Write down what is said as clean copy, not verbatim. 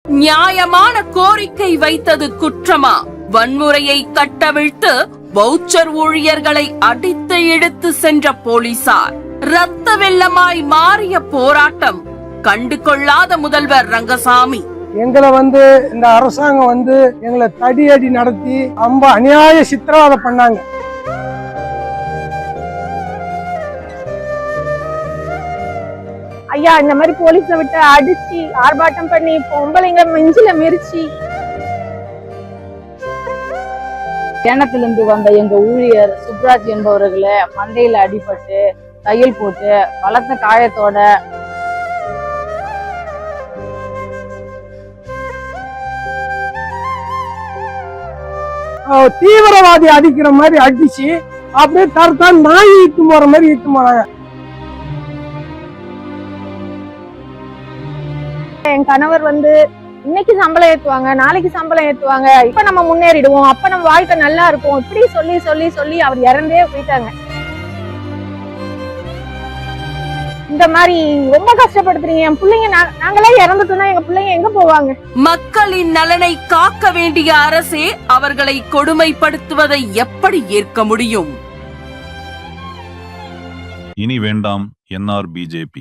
நியாயமான கோரிக்கை வைத்தது குற்றமா? வன்முறையை கட்டவிழ்த்து வவுச்சர் ஊழியர்களை அடித்து இழுத்து சென்ற போலீசார். ரத்த வெள்ளமாய் மாறிய போராட்டம். கண்டு கொள்ளாத முதல்வர் ரங்கசாமி. எங்களை இந்த அரசாங்கம் எங்களை தடியடி நடத்தி ரொம்ப அநியாய சித்திரவதை பண்ணாங்க. ஐயா, இந்த மாதிரி போலீஸ விட்டு அடிச்சு ஆர்ப்பாட்டம் பண்ணி பொம்பளைங்க நெஞ்சில மிரிச்சு. சேனத்திலிருந்து வந்த எங்க ஊழியர் சுப்ராஜ் என்பவர்களை மண்டையில அடிபட்டு தையல் போட்டு பலத்த காயத்தோட தீவிரவாதி அடிக்கிற மாதிரி அடிச்சு அப்படியே தரத்தான் நாய் இட்டு போற மாதிரி இட்டு போனாங்க. என் கணவர் இன்னைக்கு சம்பளம் ஏத்துவாங்க, நாளைக்கு சம்பளம் ஏத்துவாங்க, இப்ப நம்ம முன்னேறிடுவோம், அப்ப நம்ம வாழ்க்கை நல்லா இருக்கும், இப்படி சொல்லி சொல்லி சொல்லி அவர் இறந்தே போயிட்டாங்க. இந்த மாதிரி ரொம்ப கஷ்டப்படுத்துறீங்க என் பிள்ளைங்க. நாங்களே இறந்துட்டோம்னா எங்க பிள்ளைங்க எங்க போவாங்க? மக்களின் நலனை காக்க வேண்டிய அரசே அவர்களை கொடுமைப்படுத்துவதை எப்படி ஏற்க முடியும்? இனி வேண்டாம் NR BJP.